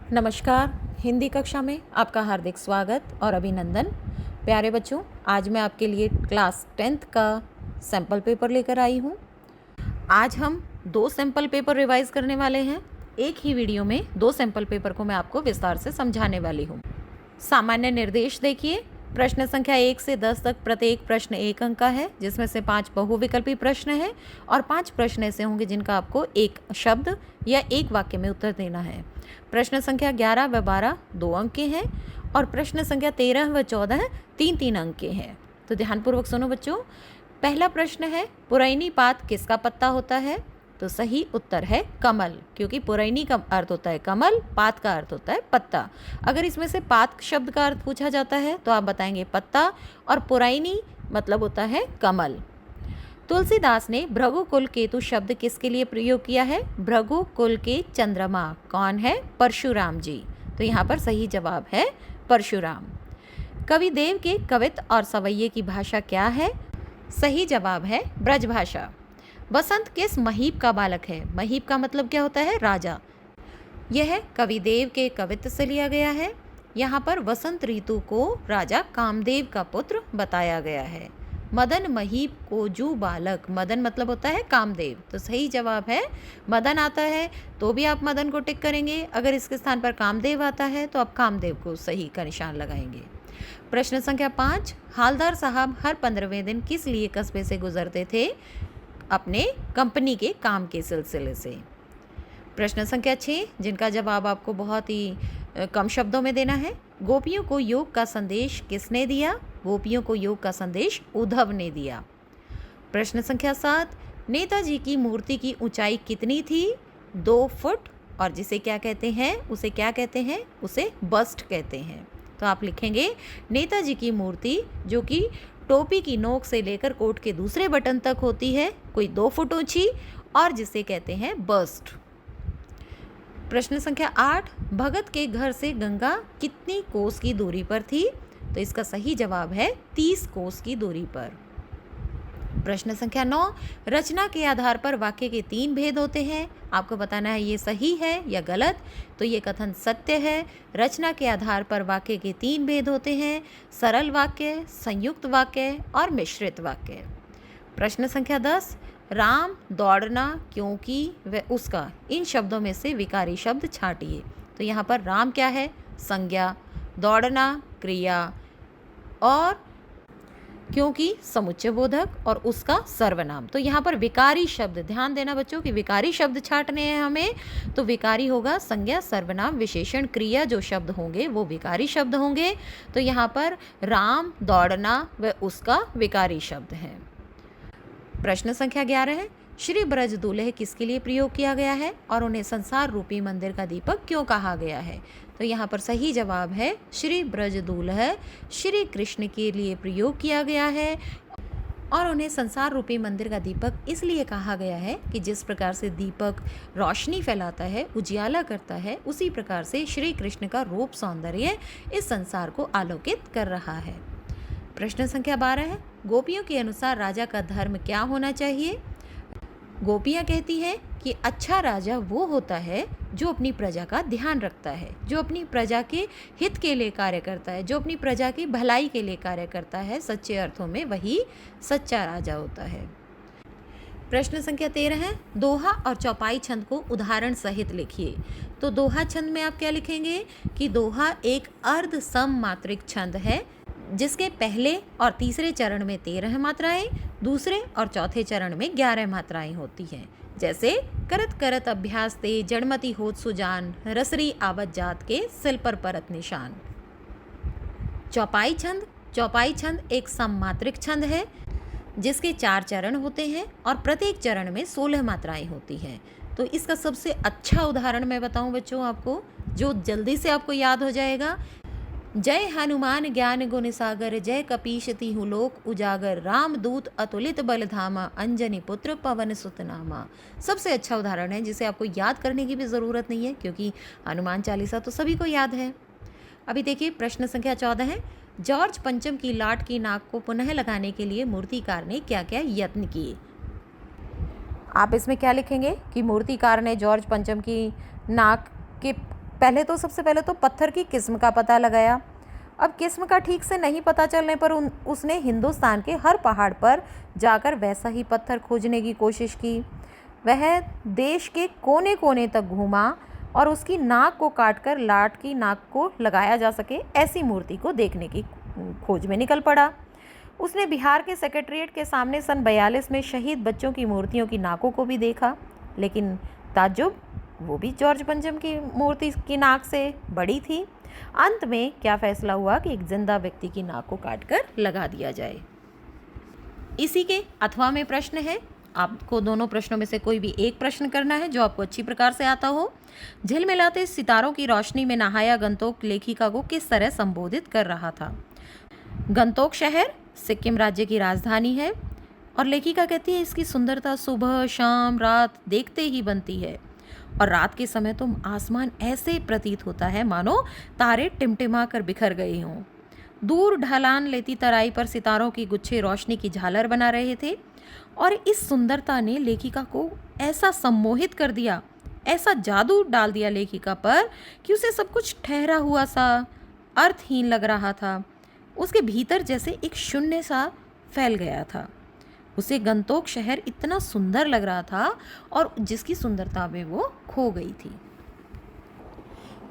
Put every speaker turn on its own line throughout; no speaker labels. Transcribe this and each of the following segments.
नमस्कार। हिंदी कक्षा में आपका हार्दिक स्वागत और अभिनंदन। प्यारे बच्चों, आज मैं आपके लिए क्लास 10th का सैम्पल पेपर लेकर आई हूँ। आज हम 2 सैम्पल पेपर रिवाइज करने वाले हैं। एक ही वीडियो में 2 सैम्पल पेपर को मैं आपको विस्तार से समझाने वाली हूँ। सामान्य निर्देश देखिए। प्रश्न संख्या 1 से 10 तक प्रत्येक प्रश्न 1 अंक का है, जिसमें से 5 बहुविकल्पी प्रश्न है और 5 प्रश्न ऐसे होंगे जिनका आपको एक शब्द या एक वाक्य में उत्तर देना है। प्रश्न संख्या 11 व 12 2 अंक के हैं और प्रश्न संख्या 13 व 14 3-3 अंक के हैं। तो ध्यानपूर्वक सुनो बच्चों। पहला प्रश्न है, पुरैनी पात किसका पत्ता होता है? तो सही उत्तर है कमल, क्योंकि पुरैनी का अर्थ होता है कमल, पात का अर्थ होता है पत्ता। अगर इसमें से पात शब्द का अर्थ पूछा जाता है तो आप बताएंगे पत्ता, और पुरैनी मतलब होता है कमल। तुलसीदास ने भृगुकुल केतु शब्द किसके लिए प्रयोग किया है? भृगुकुल के चंद्रमा कौन है? परशुराम जी। तो यहाँ पर सही जवाब है परशुराम। कविदेव के कवित्त और सवैये की भाषा क्या है? सही जवाब है ब्रजभाषा। वसंत किस महीप का बालक है? महीप का मतलब क्या होता है? राजा। यह कविदेव के कवित्त से लिया गया है। यहाँ पर वसंत ऋतु को राजा कामदेव का पुत्र बताया गया है। मदन महीप को जू बालक, मदन मतलब होता है कामदेव, तो सही जवाब है मदन आता है तो भी आप मदन को टिक करेंगे। अगर इसके स्थान पर कामदेव आता है तो आप कामदेव को सही का निशान लगाएंगे। प्रश्न संख्या 5, हालदार साहब हर 15वें दिन किस लिए कस्बे से गुजरते थे? अपने कंपनी के काम के सिलसिले से। प्रश्न संख्या 6, जिनका जवाब आपको बहुत ही कम शब्दों में देना है। गोपियों को योग का संदेश किसने दिया? गोपियों को योग का संदेश उद्धव ने दिया। प्रश्न संख्या 7, नेताजी की मूर्ति की ऊंचाई कितनी थी? 2 फुट, और जिसे क्या कहते हैं? उसे क्या कहते हैं? उसे बस्ट कहते हैं। तो आप लिखेंगे नेताजी की मूर्ति जो कि टोपी की नोक से लेकर कोट के दूसरे बटन तक होती है, कोई 2 फुट ऊंची, और जिसे कहते हैं बस्ट। प्रश्न संख्या 8, भगत के घर से गंगा कितनी कोस की दूरी पर थी? तो इसका सही जवाब है 30 कोस की दूरी पर। प्रश्न संख्या 9, रचना के आधार पर वाक्य के 3 भेद होते हैं। आपको बताना है ये सही है या गलत। तो ये कथन सत्य है। रचना के आधार पर वाक्य के 3 भेद होते हैं: सरल वाक्य, संयुक्त वाक्य और मिश्रित वाक्य। प्रश्न संख्या 10, राम दौड़ना क्योंकि व उसका, इन शब्दों में से विकारी शब्द छांटिए। तो यहाँ पर राम क्या है? संज्ञा, दौड़ना क्रिया, और क्योंकि समुच्चय बोधक, और उसका सर्वनाम। तो यहाँ पर विकारी शब्द, ध्यान देना बच्चों कि विकारी शब्द छांटने हैं हमें। तो विकारी होगा संज्ञा, सर्वनाम, विशेषण, क्रिया, जो शब्द होंगे वो विकारी शब्द होंगे। तो यहाँ पर राम, दौड़ना व उसका विकारी शब्द है। प्रश्न संख्या 11 है, श्री ब्रज दूल्हे किसके लिए प्रयोग किया गया है और उन्हें संसार रूपी मंदिर का दीपक क्यों कहा गया है? तो यहाँ पर सही जवाब है श्री ब्रज दूल्हे श्री कृष्ण के लिए प्रयोग किया गया है, और उन्हें संसार रूपी मंदिर का दीपक इसलिए कहा गया है कि जिस प्रकार से दीपक रोशनी फैलाता है, उजियाला करता है, उसी प्रकार से श्री कृष्ण का रूप सौंदर्य इस संसार को आलोकित कर रहा है। प्रश्न संख्या 12 है, गोपियों के अनुसार राजा का धर्म क्या होना चाहिए? गोपियाँ कहती हैं कि अच्छा राजा वो होता है जो अपनी प्रजा का ध्यान रखता है, जो अपनी प्रजा के हित के लिए कार्य करता है, जो अपनी प्रजा की भलाई के लिए कार्य करता है। सच्चे अर्थों में वही सच्चा राजा होता है। प्रश्न संख्या 13 है, दोहा और चौपाई छंद को उदाहरण सहित लिखिए। तो दोहा छंद में आप क्या लिखेंगे कि दोहा एक अर्ध सम मात्रिक छंद है, जिसके पहले और तीसरे चरण में 13 मात्राएं, दूसरे और चौथे चरण में 11 मात्राएं होती हैं। जैसे करत करत अभ्यास ते जड़मती होत सुजान, रसरी आवत जात के सिल पर परत निशान। चौपाई छंद एक सममात्रिक छंद है जिसके 4 चरण होते हैं और प्रत्येक चरण में 16 मात्राएं होती हैं। तो इसका सबसे अच्छा उदाहरण मैं बताऊं बच्चों आपको, जो जल्दी से आपको याद हो जाएगा। जय हनुमान ज्ञान गुण सागर, जय कपीश तिहु लोक उजागर, राम दूत अतुलित बल धामा, अंजनी पुत्र पवन सुत नामा। सबसे अच्छा उदाहरण है जिसे आपको याद करने की भी ज़रूरत नहीं है, क्योंकि हनुमान चालीसा तो सभी को याद है। अभी देखिए प्रश्न संख्या 14 है, जॉर्ज पंचम की लाट की नाक को पुनः लगाने के लिए मूर्तिकार ने क्या क्या यत्न किए? आप इसमें क्या लिखेंगे कि मूर्तिकार ने जॉर्ज पंचम की नाक के सबसे पहले तो पत्थर की किस्म का पता लगाया। अब किस्म का ठीक से नहीं पता चलने पर उसने हिंदुस्तान के हर पहाड़ पर जाकर वैसा ही पत्थर खोजने की कोशिश की। वह देश के कोने कोने तक घूमा और उसकी नाक को काटकर लाट की नाक को लगाया जा सके ऐसी मूर्ति को देखने की खोज में निकल पड़ा। उसने बिहार के सेक्रेटेरिएट के सामने सन 42 में शहीद बच्चों की मूर्तियों की नाकों को भी देखा, लेकिन ताज्जुब, वो भी जॉर्ज पंचम की मूर्ति की नाक से बड़ी थी। अंत में क्या फैसला हुआ कि एक जिंदा व्यक्ति की नाक को काटकर लगा दिया जाए। इसी के अथवा में प्रश्न है, आपको दोनों प्रश्नों में से कोई भी एक प्रश्न करना है जो आपको अच्छी प्रकार से आता हो। झिलमिलाते सितारों की रोशनी में नहाया गंतोक लेखिका को किस तरह संबोधित कर रहा था। गंतोक शहर सिक्किम राज्य की राजधानी है और लेखिका कहती है इसकी सुंदरता सुबह शाम रात देखते ही बनती है और रात के समय तो आसमान ऐसे प्रतीत होता है मानो तारे टिमटिमा कर बिखर गए हों। दूर ढलान लेती तराई पर सितारों की गुच्छे रोशनी की झालर बना रहे थे और इस सुंदरता ने लेखिका को ऐसा सम्मोहित कर दिया, ऐसा जादू डाल दिया लेखिका पर कि उसे सब कुछ ठहरा हुआ सा अर्थहीन लग रहा था। उसके भीतर जैसे एक शून्य सा फैल गया था। उसे गंतोक शहर इतना सुंदर लग रहा था और जिसकी सुंदरता में वो खो गई थी।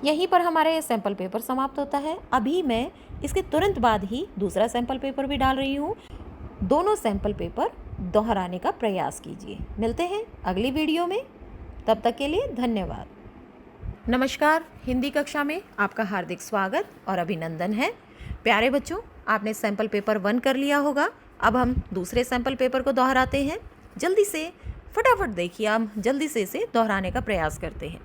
यहीं पर हमारे सैंपल पेपर समाप्त होता है। अभी मैं इसके तुरंत बाद ही दूसरा सैंपल पेपर भी डाल रही हूँ। दोनों सैंपल पेपर दोहराने का प्रयास कीजिए। मिलते हैं अगली वीडियो में, तब तक के लिए धन्यवाद। नमस्कार, हिंदी कक्षा में आपका हार्दिक स्वागत और अभिनंदन है। प्यारे बच्चों, आपने सैंपल पेपर 1 कर लिया होगा। अब हम दूसरे सैंपल पेपर को दोहराते हैं। जल्दी से फटाफट देखिए, हम जल्दी से इसे दोहराने का प्रयास करते हैं।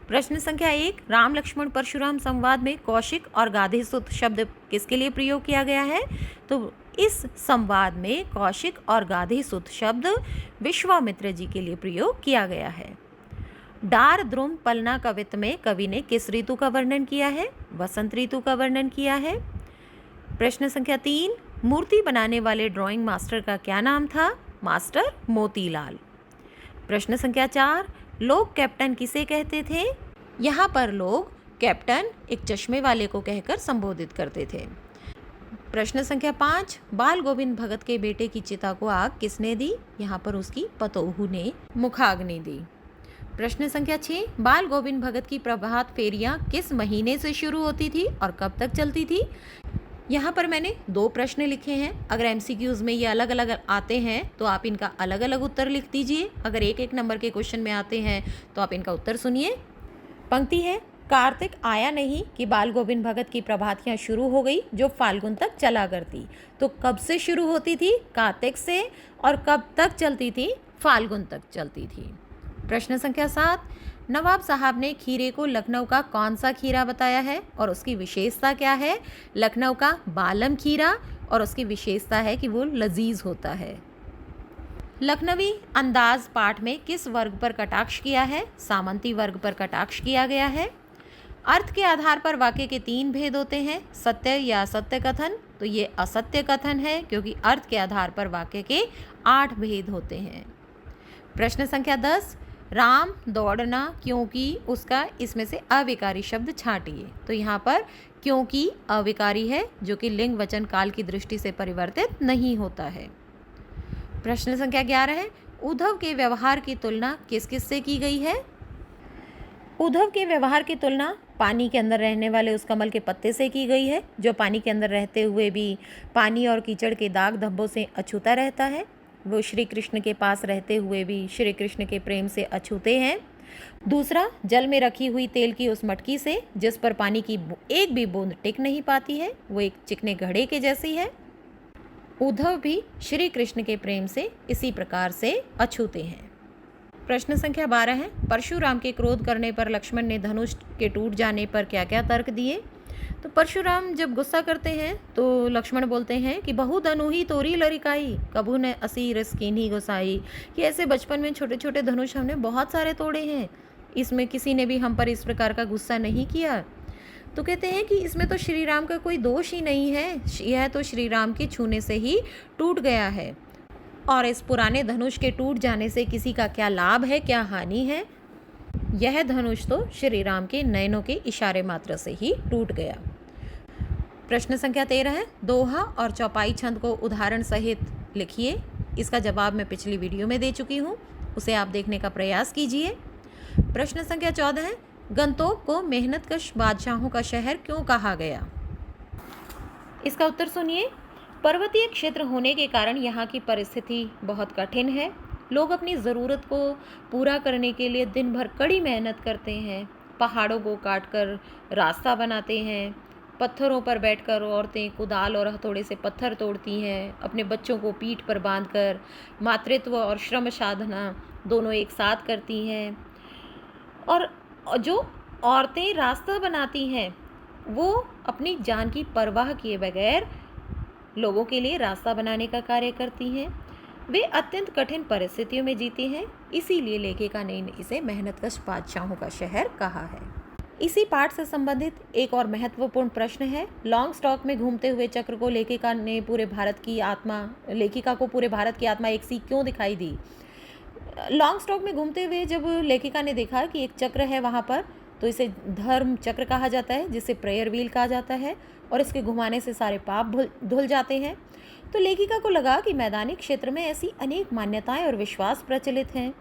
प्रश्न संख्या 1, राम लक्ष्मण परशुराम संवाद में कौशिक और गाधेसुत शब्द किसके लिए प्रयोग किया गया है। तो इस संवाद में कौशिक और गाधेसुत शब्द विश्वामित्र जी के लिए प्रयोग किया गया है। डार द्रुम पलना कवित्त में कवि ने किस ऋतु का वर्णन किया है। वसंत ऋतु का वर्णन किया है। प्रश्न संख्या 3, मूर्ति बनाने वाले ड्राइंग मास्टर का क्या नाम था। मास्टर मोतीलाल। प्रश्न संख्या 4, लोग कैप्टन किसे कहते थे। यहाँ पर लोग कैप्टन एक चश्मे वाले को कहकर संबोधित करते थे। प्रश्न संख्या 5, बाल गोविंद भगत के बेटे की चिता को आग किसने दी। यहाँ पर उसकी पतोहू ने मुखाग्नि दी। प्रश्न संख्या 6, बाल गोविंद भगत की प्रभात फेरियां किस महीने से शुरू होती थी और कब तक चलती थी। यहाँ पर मैंने 2 प्रश्न लिखे हैं। अगर MCQs में ये अलग अलग आते हैं तो आप इनका अलग अलग उत्तर लिख दीजिए। अगर एक एक नंबर के क्वेश्चन में आते हैं तो आप इनका उत्तर सुनिए। पंक्ति है, कार्तिक आया नहीं कि बाल गोविंद भगत की प्रभातियाँ शुरू हो गई जो फाल्गुन तक चला करती। तो कब से शुरू होती थी। कार्तिक से। और कब तक चलती थी। फाल्गुन तक चलती थी। प्रश्न संख्या 7, नवाब साहब ने खीरे को लखनऊ का कौन सा खीरा बताया है और उसकी विशेषता क्या है। लखनऊ का बालम खीरा और उसकी विशेषता है कि वो लजीज होता है। लखनवी अंदाज पाठ में किस वर्ग पर कटाक्ष किया है। सामंती वर्ग पर कटाक्ष किया गया है। अर्थ के आधार पर वाक्य के 3 भेद होते हैं, सत्य या असत्य कथन। तो ये असत्य कथन है क्योंकि अर्थ के आधार पर वाक्य के 8 भेद होते हैं। प्रश्न संख्या 10, राम दौड़ना क्योंकि उसका इसमें से अविकारी शब्द छांटिए। तो यहाँ पर क्योंकि अविकारी है जो कि लिंग वचन काल की दृष्टि से परिवर्तित नहीं होता है। प्रश्न संख्या 11 है, उद्धव के व्यवहार की तुलना किस किस से की गई है। उद्धव के व्यवहार की तुलना पानी के अंदर रहने वाले उस कमल के पत्ते से की गई है जो पानी के अंदर रहते हुए भी पानी और कीचड़ के दाग धब्बों से अछूता रहता है। वो श्री कृष्ण के पास रहते हुए भी श्री कृष्ण के प्रेम से अछूते हैं। दूसरा, जल में रखी हुई तेल की उस मटकी से जिस पर पानी की एक भी बूंद टिक नहीं पाती है, वो एक चिकने घड़े के जैसी है। उद्धव भी श्री कृष्ण के प्रेम से इसी प्रकार से अछूते हैं। प्रश्न संख्या 12 है, परशुराम के क्रोध करने पर लक्ष्मण ने धनुष के टूट जाने पर क्या क्या तर्क दिए। तो परशुराम जब गुस्सा करते हैं तो लक्ष्मण बोलते हैं कि बहु धनु ही तोरी लरिकाई कभू ने असी रस कीन्ही गोसाई, कि ऐसे बचपन में छोटे छोटे धनुष हमने बहुत सारे तोड़े हैं, इसमें किसी ने भी हम पर इस प्रकार का गुस्सा नहीं किया। तो कहते हैं कि इसमें तो श्री राम का कोई दोष ही नहीं है, यह तो श्री राम के छूने से ही टूट गया है और इस पुराने धनुष के टूट जाने से किसी का क्या लाभ है क्या हानि है। यह धनुष तो श्री राम के नयनों के इशारे मात्र से ही टूट गया। प्रश्न संख्या 13 है, दोहा और चौपाई छंद को उदाहरण सहित लिखिए। इसका जवाब मैं पिछली वीडियो में दे चुकी हूँ, उसे आप देखने का प्रयास कीजिए। प्रश्न संख्या 14 है, गंतोक को मेहनतकश बादशाहों का शहर क्यों कहा गया? इसका उत्तर सुनिए। पर्वतीय क्षेत्र होने के कारण यहाँ की परिस्थिति बहुत कठिन है। लोग अपनी ज़रूरत को पूरा करने के लिए दिन भर कड़ी मेहनत करते हैं। पहाड़ों को काटकर रास्ता बनाते हैं। पत्थरों पर बैठकर औरतें कुदाल और हथौड़े से पत्थर तोड़ती हैं। अपने बच्चों को पीठ पर बांधकर मातृत्व और श्रम साधना दोनों एक साथ करती हैं। और जो औरतें रास्ता बनाती हैं वो अपनी जान की परवाह किए बगैर लोगों के लिए रास्ता बनाने का कार्य करती हैं। वे अत्यंत कठिन परिस्थितियों में जीती हैं, इसीलिए लेखिका ने इसे मेहनतकश बादशाहों का शहर कहा है। इसी पाठ से संबंधित एक और महत्वपूर्ण प्रश्न है, लॉन्ग स्टॉक में घूमते हुए चक्र को लेखिका को पूरे भारत की आत्मा एक सी क्यों दिखाई दी? लॉन्ग स्टॉक में घूमते हुए जब लेखिका ने देखा कि एक चक्र है वहाँ पर, तो इसे धर्म चक्र कहा जाता है, जिसे प्रेयर व्हील कहा जाता है, और इसके घुमाने से सारे पाप धुल जाते हैं। तो लेखिका को लगा कि मैदानी क्षेत्र में ऐसी अनेक मान्यताएं और विश्वास प्रचलित हैं।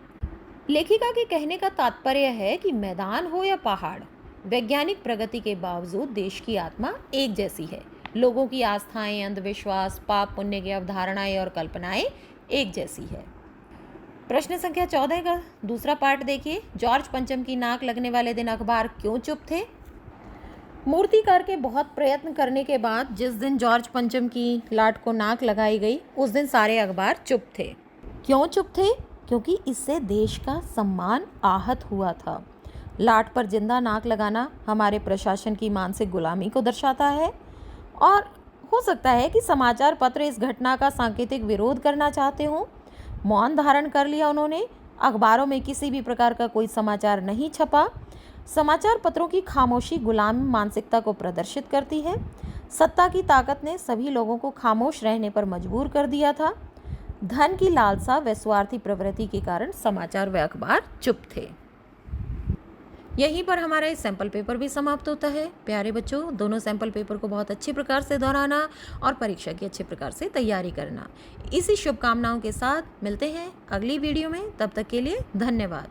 लेखिका के कहने का तात्पर्य है कि मैदान हो या पहाड़, वैज्ञानिक प्रगति के बावजूद देश की आत्मा एक जैसी है। लोगों की आस्थाएं, अंधविश्वास, पाप पुण्य की अवधारणाएं और कल्पनाएं एक जैसी है। प्रश्न संख्या 14 का दूसरा पार्ट देखिए, जॉर्ज पंचम की नाक लगने वाले दिन अखबार क्यों चुप थे? मूर्तिकार के बहुत प्रयत्न करने के बाद जिस दिन जॉर्ज पंचम की लाट को नाक लगाई गई, उस दिन सारे अखबार चुप थे। क्यों चुप थे? क्योंकि इससे देश का सम्मान आहत हुआ था। लाट पर जिंदा नाक लगाना हमारे प्रशासन की मानसिक गुलामी को दर्शाता है, और हो सकता है कि समाचार पत्र इस घटना का सांकेतिक विरोध करना चाहते हों। मौन धारण कर लिया उन्होंने। अखबारों में किसी भी प्रकार का कोई समाचार नहीं छपा। समाचार पत्रों की खामोशी गुलाम मानसिकता को प्रदर्शित करती है। सत्ता की ताकत ने सभी लोगों को खामोश रहने पर मजबूर कर दिया था। धन की लालसा व स्वार्थी प्रवृत्ति के कारण समाचार व अखबार चुप थे। यहीं पर हमारा ये सैंपल पेपर भी समाप्त होता है। प्यारे बच्चों, दोनों सैंपल पेपर को बहुत अच्छी प्रकार से दोहराना और परीक्षा की अच्छे प्रकार से तैयारी करना। इसी शुभकामनाओं के साथ मिलते हैं अगली वीडियो में। तब तक के लिए धन्यवाद।